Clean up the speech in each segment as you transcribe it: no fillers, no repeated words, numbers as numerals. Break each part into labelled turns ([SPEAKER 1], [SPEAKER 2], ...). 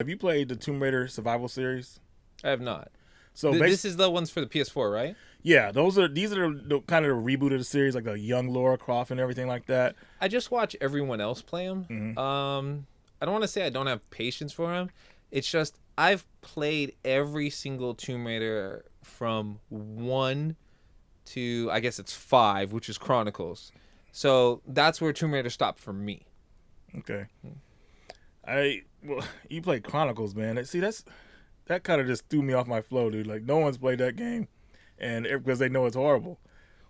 [SPEAKER 1] Have you played the Tomb Raider Survival Series?
[SPEAKER 2] I have not.
[SPEAKER 1] So
[SPEAKER 2] This is the ones for the PS4, right?
[SPEAKER 1] yeah, these are the kind of the reboot of the series, like the young Laura Croft and everything like that.
[SPEAKER 2] I just watch everyone else play them.
[SPEAKER 1] Mhm.
[SPEAKER 2] I don't want to say I don't have patience for them. It's just I've played every single Tomb Raider from 1 to I guess it's 5, which is Chronicles. So that's where Tomb Raider stopped for me.
[SPEAKER 1] Okay. Well, you play Chronicles, man. See, that kind of just threw me off my flow, dude. Like no one's played that game, and because they know it's horrible.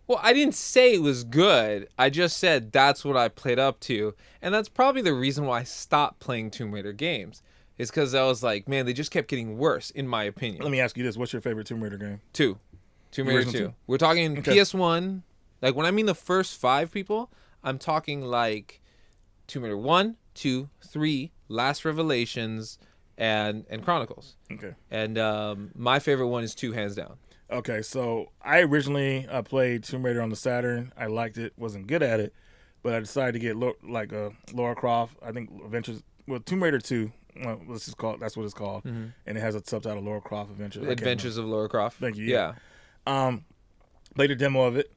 [SPEAKER 2] Well, I didn't say it was good. I just said that's what I played up to. And that's probably the reason why I stopped playing Tomb Raider games. Is because I was like, man, they just kept getting worse, in my opinion.
[SPEAKER 1] Let me ask you this: what's your favorite Tomb Raider game?
[SPEAKER 2] 2. Tomb
[SPEAKER 1] The
[SPEAKER 2] Raider
[SPEAKER 1] original
[SPEAKER 2] 2.
[SPEAKER 1] two?
[SPEAKER 2] We're talking
[SPEAKER 1] Okay.
[SPEAKER 2] PS1. Like, when I mean the first 5 people, I'm talking like Tomb Raider 1, 2, 3, Last Revelations, and Chronicles.
[SPEAKER 1] Okay.
[SPEAKER 2] And my favorite one is 2, hands down.
[SPEAKER 1] Okay, so I originally played Tomb Raider on the Saturn. I liked it, wasn't good at it, but I decided to get Lara Croft. I think Tomb Raider 2. Well, let's just call it, that's what it's called, and it has a subtitle Lara Croft Adventures. I can't
[SPEAKER 2] Adventures of Lara Croft.
[SPEAKER 1] Thank you,
[SPEAKER 2] Yeah.
[SPEAKER 1] remember. Played a demo of it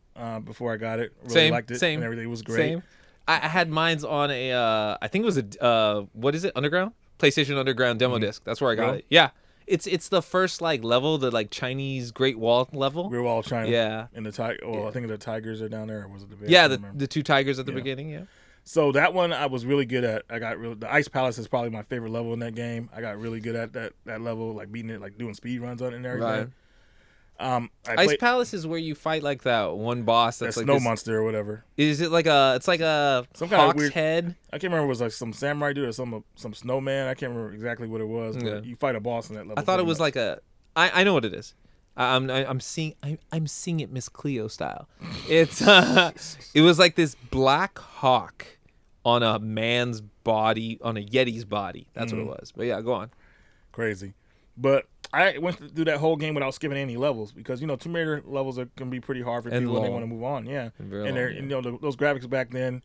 [SPEAKER 1] before I got it. Really
[SPEAKER 2] Same,
[SPEAKER 1] liked it,
[SPEAKER 2] same,
[SPEAKER 1] and everything was great.
[SPEAKER 2] Same. I had mine's on a, I think it was a, what is it? Underground? PlayStation Underground demo disc. That's where I got
[SPEAKER 1] Really?
[SPEAKER 2] it. Yeah. It's the first like level, the like Chinese Great Wall level.
[SPEAKER 1] We were all China.
[SPEAKER 2] Yeah.
[SPEAKER 1] And I think the tigers are down there. Or was it the bears?
[SPEAKER 2] Yeah,
[SPEAKER 1] I
[SPEAKER 2] the
[SPEAKER 1] don't remember.
[SPEAKER 2] the 2 tigers at the
[SPEAKER 1] Yeah.
[SPEAKER 2] beginning. Yeah.
[SPEAKER 1] So that one I was really good at. The Ice Palace is probably my favorite level in that game. I got really good at that level, like beating it, like doing speed runs on it and everything.
[SPEAKER 2] Right.
[SPEAKER 1] I
[SPEAKER 2] Ice
[SPEAKER 1] played
[SPEAKER 2] Palace is where you fight like that one boss
[SPEAKER 1] that
[SPEAKER 2] that's like
[SPEAKER 1] snow
[SPEAKER 2] this,
[SPEAKER 1] monster or whatever.
[SPEAKER 2] Is it like a? It's like a
[SPEAKER 1] Some kind of
[SPEAKER 2] hawk's
[SPEAKER 1] weird-
[SPEAKER 2] head.
[SPEAKER 1] I can't remember if it was like some samurai dude or some snowman. I can't remember exactly what it was. But
[SPEAKER 2] Yeah.
[SPEAKER 1] you fight a boss in that level.
[SPEAKER 2] I thought it
[SPEAKER 1] pretty
[SPEAKER 2] was
[SPEAKER 1] much.
[SPEAKER 2] like a. I know what it is. I'm seeing it Miss Cleo style. It's it was like this black hawk on a man's body, on a Yeti's body. That's what it was. But yeah, go on.
[SPEAKER 1] crazy. But I went through that whole game without skipping any levels because Tomb Raider levels can be pretty hard for
[SPEAKER 2] And
[SPEAKER 1] people when they
[SPEAKER 2] long.
[SPEAKER 1] want to move on. Yeah,
[SPEAKER 2] And very
[SPEAKER 1] and they're
[SPEAKER 2] long, yeah.
[SPEAKER 1] those graphics back then.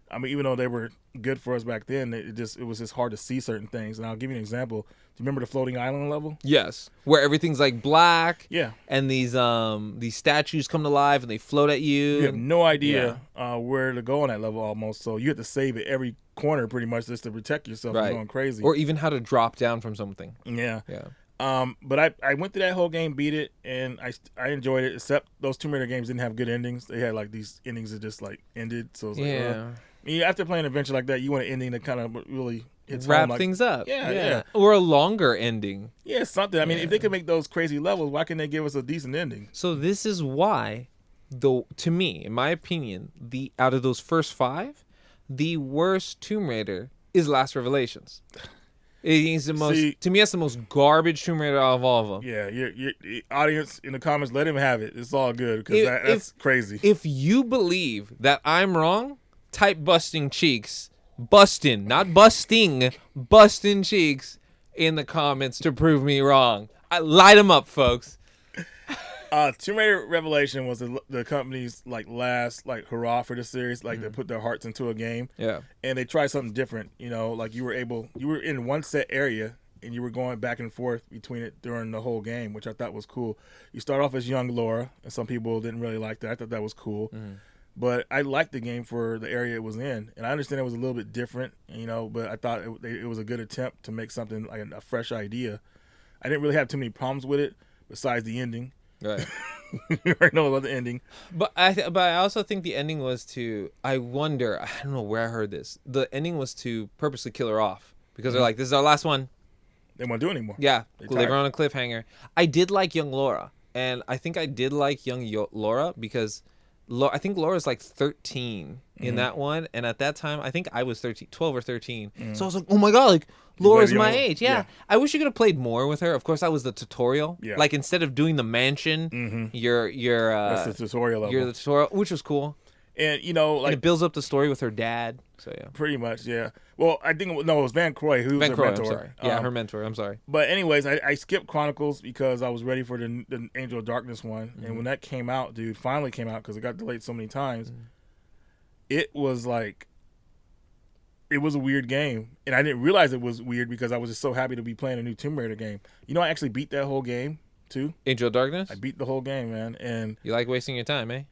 [SPEAKER 1] I mean, even though they were good for us back then, it was just hard to see certain things. And I'll give you an example. Do you remember the floating island level?
[SPEAKER 2] Yes, where everything's like black.
[SPEAKER 1] Yeah.
[SPEAKER 2] And these statues come to life and they float at you.
[SPEAKER 1] You have no idea where to go on that level almost. So you have to save at every corner pretty much just to protect yourself
[SPEAKER 2] Right.
[SPEAKER 1] from going crazy.
[SPEAKER 2] Or even how to drop down from something.
[SPEAKER 1] yeah.
[SPEAKER 2] Yeah.
[SPEAKER 1] But I went through that whole game, beat it, and I enjoyed it. Except those Tomb Raider games didn't have good endings. They had like these endings that just like ended. So it was
[SPEAKER 2] Yeah.
[SPEAKER 1] I mean, after playing an adventure like that, you want an ending that kind of really hits
[SPEAKER 2] Wrap
[SPEAKER 1] home, like,
[SPEAKER 2] things up.
[SPEAKER 1] Yeah.
[SPEAKER 2] Or a longer ending.
[SPEAKER 1] Yeah, something. I mean, if they could make those crazy levels, why can't they give us a decent ending?
[SPEAKER 2] So this is why, though, to me, in my opinion, the out of those first 5, the worst Tomb Raider is Last Revelations. It is the most.
[SPEAKER 1] See-
[SPEAKER 2] To me, that's the most garbage Tomb Raider out of all of them.
[SPEAKER 1] Yeah, your audience in the comments, let him have it. It's all good because
[SPEAKER 2] If-
[SPEAKER 1] that's crazy.
[SPEAKER 2] If you believe that I'm wrong, type busting cheeks, bustin', not busting, busting cheeks in the comments to prove me wrong. I light them up, folks.
[SPEAKER 1] Tomb Raider Revelation was the company's last hurrah for the series. Like they put their hearts into a game.
[SPEAKER 2] Yeah.
[SPEAKER 1] And they tried something different. Like you were in one set area and you were going back and forth between it during the whole game, which I thought was cool. You start off as young Laura, and some people didn't really like that. I thought that was cool. But I liked the game for the area it was in, and I understand it was a little bit different, but I thought it was a good attempt to make something like a fresh idea. I didn't really have too many problems with it besides the ending.
[SPEAKER 2] Right.
[SPEAKER 1] You already know about the ending.
[SPEAKER 2] But I also think the ending was to, I wonder, I don't know where I heard this. The ending was to purposely kill her off because they're like, this is our last one.
[SPEAKER 1] They won't do it anymore.
[SPEAKER 2] Yeah,
[SPEAKER 1] They
[SPEAKER 2] leave her
[SPEAKER 1] tired.
[SPEAKER 2] on a cliffhanger. I did like young Laura, and I think I did like young Laura because I think Laura's like 13 in that one, and at that time I think I was 13, 12 or 13. So I was like, oh my god, like Laura's
[SPEAKER 1] played
[SPEAKER 2] my
[SPEAKER 1] young-
[SPEAKER 2] age. Yeah.
[SPEAKER 1] yeah.
[SPEAKER 2] I wish you could have played more with her. Of course, that was the tutorial.
[SPEAKER 1] Yeah.
[SPEAKER 2] Like instead of doing the mansion, you're
[SPEAKER 1] That's the tutorial level.
[SPEAKER 2] you're the tutorial, which was cool.
[SPEAKER 1] And
[SPEAKER 2] And it builds up the story with her dad. So yeah.
[SPEAKER 1] pretty much, yeah. Well, I think it was Van Croy who was
[SPEAKER 2] Van
[SPEAKER 1] her
[SPEAKER 2] Croy,
[SPEAKER 1] mentor.
[SPEAKER 2] I'm sorry. Yeah, her mentor. I'm sorry.
[SPEAKER 1] But anyways, I skipped Chronicles because I was ready for the Angel of Darkness one, and when that came out, dude, finally came out because it got delayed so many times. It was like it was a weird game, and I didn't realize it was weird because I was just so happy to be playing a new Tomb Raider game. You know, I actually beat that whole game too.
[SPEAKER 2] Angel of Darkness?
[SPEAKER 1] I beat the whole game, man, and
[SPEAKER 2] You like wasting your time, eh?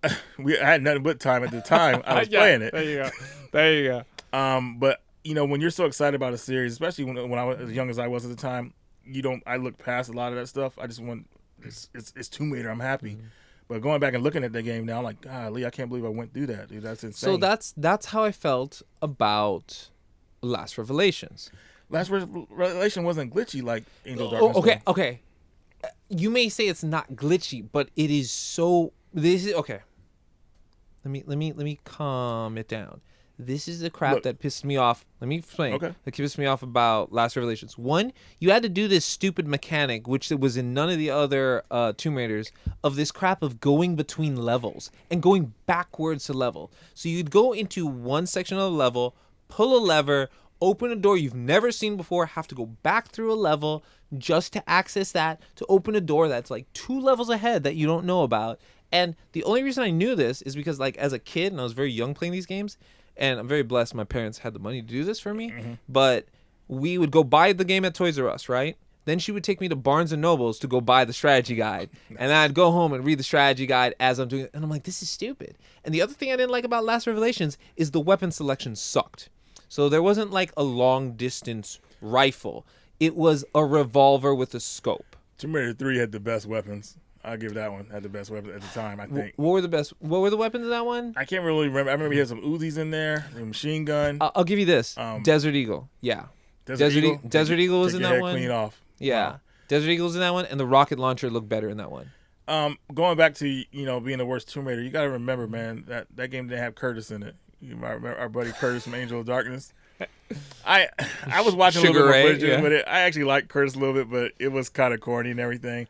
[SPEAKER 1] I had nothing but time at the time I was playing it.
[SPEAKER 2] There you go. There you go.
[SPEAKER 1] But you know, when you're so excited about a series, especially when I was as young as I was at the time, I look past a lot of that stuff. I just want it's Tomb Raider. I'm happy.
[SPEAKER 2] Mm-hmm.
[SPEAKER 1] But going back and looking at the game now, I'm like, golly, I can't believe I went through that, dude. That's insane.
[SPEAKER 2] So that's how I felt about Last Revelations.
[SPEAKER 1] Last Revelation wasn't glitchy like Angel of Darkness.
[SPEAKER 2] Okay, okay. You may say it's not glitchy, but it is so. This is okay. Let me calm it down. This is the crap
[SPEAKER 1] Look.
[SPEAKER 2] that pissed me off. Let me explain.
[SPEAKER 1] Okay.
[SPEAKER 2] That pissed me off about Last Revelations. One, you had to do this stupid mechanic, which was in none of the other Tomb Raiders, of this crap of going between levels and going backwards to level. So you'd go into one section of the level, pull a lever, open a door you've never seen before, have to go back through a level just to access that, to open a door that's like 2 levels ahead that you don't know about. And the only reason I knew this is because, like, as a kid, and I was very young playing these games, and I'm very blessed my parents had the money to do this for me, but we would go buy the game at Toys R Us, right? Then she would take me to Barnes & Nobles to go buy the strategy guide. And I'd go home and read the strategy guide as I'm doing it. And I'm like, this is stupid. And the other thing I didn't like about Last Revelations is the weapon selection sucked. So there wasn't like a long distance rifle. It was a revolver with a scope.
[SPEAKER 1] Tomb Raider 3 had the best weapons. I'll give that one. Had the best weapons at the time, I think.
[SPEAKER 2] What were the weapons in that one?
[SPEAKER 1] I can't really remember. I remember he had some Uzis in there, a machine gun.
[SPEAKER 2] I'll give you this. Desert Eagle. Yeah. Desert Eagle was in that one.
[SPEAKER 1] Clean off.
[SPEAKER 2] Yeah.
[SPEAKER 1] Wow.
[SPEAKER 2] Desert Eagle's in that one, and the rocket launcher looked better in that one.
[SPEAKER 1] Going back to being the worst Tomb Raider, you got to remember, man, that game didn't have Curtis in it. You might remember our buddy Curtis from Angel of Darkness. I was watching a little bit more footage, but I actually liked Curtis a little bit, but it was kind of corny and everything.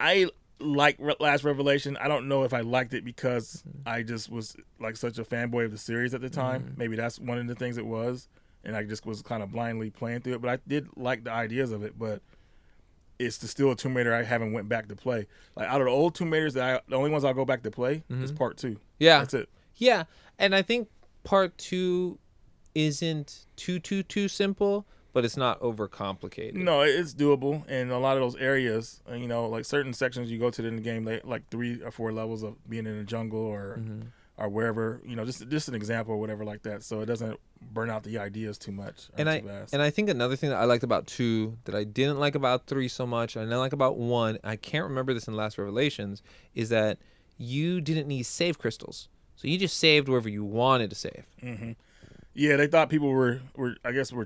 [SPEAKER 1] I like Last Revelation. I don't know if I liked it because I just was like such a fanboy of the series at the time. Maybe that's one of the things it was, and I just was kind of blindly playing through it. But I did like the ideas of it, but it's still a Tomb Raider I haven't went back to play. Like out of the old Tomb Raiders, the only ones I'll go back to play is Part 2.
[SPEAKER 2] Yeah.
[SPEAKER 1] That's it.
[SPEAKER 2] Yeah, and I think Part 2 isn't too simple, but it's not overcomplicated.
[SPEAKER 1] No, it's doable. And a lot of those areas, like certain sections you go to in the game, like 3 or 4 levels of being in a jungle or wherever, just an example or whatever like that. So it doesn't burn out the ideas too much.
[SPEAKER 2] And I think another thing that I liked about 2 that I didn't like about 3 so much, and I didn't like about 1, I can't remember this in Last Revelations, is that you didn't need save crystals. So you just saved wherever you wanted to save.
[SPEAKER 1] Mm-hmm. Yeah, they thought people were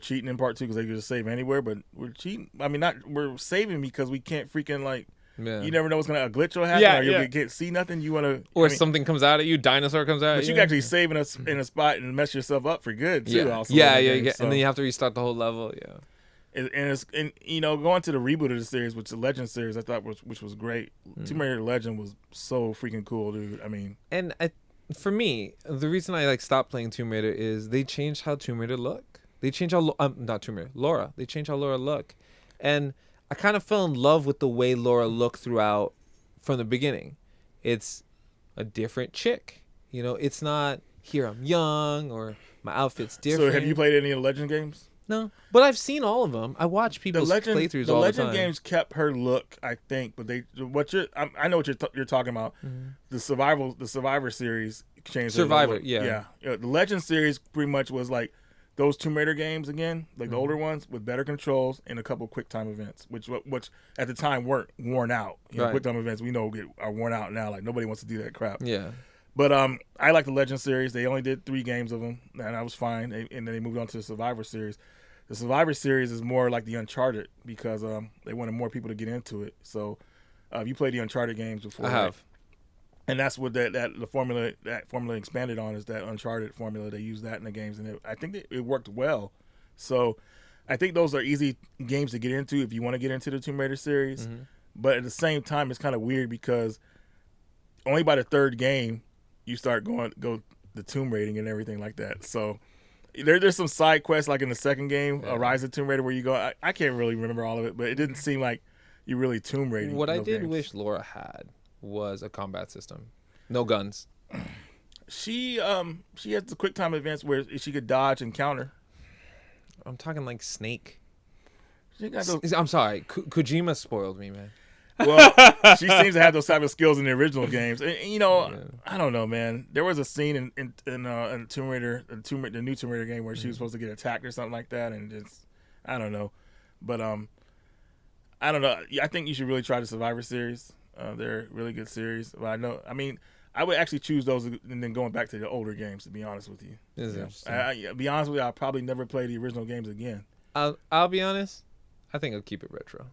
[SPEAKER 1] cheating in Part 2 because they could just save anywhere, but we're cheating. I mean, we're saving because we can't freaking you never know what's a glitch will happen, or you can't see nothing. You want to,
[SPEAKER 2] or something comes out at you, dinosaur comes out.
[SPEAKER 1] But you can actually save in a spot and mess yourself up for good too.
[SPEAKER 2] Yeah,
[SPEAKER 1] also
[SPEAKER 2] yeah.
[SPEAKER 1] So.
[SPEAKER 2] And then you have to restart the whole level. Yeah.
[SPEAKER 1] And going to the reboot of the series, which the Legend series, I thought which was great. Tomb Raider Legend was so freaking cool, dude. I mean,
[SPEAKER 2] and for me, the reason I stopped playing Tomb Raider is they changed how Tomb Raider look. They changed how not Tomb Raider, Laura. They changed how Laura look, and I kind of fell in love with the way Laura looked throughout from the beginning. It's a different chick. It's not here I'm young or my outfit's different.
[SPEAKER 1] So have you played any of the Legend games?
[SPEAKER 2] No, but I've seen all of them. I watch people's playthroughs all the time.
[SPEAKER 1] The Legend games kept her look, I think, but I know what you're talking about. Mm-hmm. The Survivor series changed.
[SPEAKER 2] Survivor, yeah.
[SPEAKER 1] The Legend series pretty much was like those Tomb Raider games again, like the older ones with better controls and a couple quick time events, which at the time weren't worn out.
[SPEAKER 2] Right.
[SPEAKER 1] Quick time events we know are worn out now. Like nobody wants to do that crap.
[SPEAKER 2] Yeah.
[SPEAKER 1] But I like the Legend series. They only did 3 games of them, and I was fine. And then they moved on to the Survivor series. The Survivor series is more like the Uncharted because they wanted more people to get into it. So you played the Uncharted games before.
[SPEAKER 2] I have.
[SPEAKER 1] Right? And that's what the formula expanded on is that Uncharted formula. They used that in the games, and I think it worked well. So I think those are easy games to get into if you want to get into the Tomb Raider series. Mm-hmm. But at the same time, it's kind of weird because only by the 3rd game you start go the tomb raiding and everything like that. So there's some side quests like in the 2nd game, Rise of Tomb Raider, where you go. I can't really remember all of it, but it didn't seem like you really tomb raiding.
[SPEAKER 2] What I did wish Laura had was a combat system, no guns.
[SPEAKER 1] She has the quick time advance where she could dodge and counter.
[SPEAKER 2] I'm talking like Snake.
[SPEAKER 1] She got those,
[SPEAKER 2] I'm sorry, Kojima spoiled me, man.
[SPEAKER 1] well, she seems to have those type of skills in the original games. And, you know,
[SPEAKER 2] Yeah.
[SPEAKER 1] I don't know, man. There was a scene in Tomb Raider, the new Tomb Raider game where she was supposed to get attacked or something like that, and just I don't know, but I don't know. I think you should really try the Survivor series. They're a really good series. But I mean, I would actually choose those and then going back to the older games. To be honest with you,
[SPEAKER 2] This is
[SPEAKER 1] Yeah.
[SPEAKER 2] interesting.
[SPEAKER 1] Be honest with you, I'll probably never play the original games again.
[SPEAKER 2] I'll be honest. I think I'll keep it retro.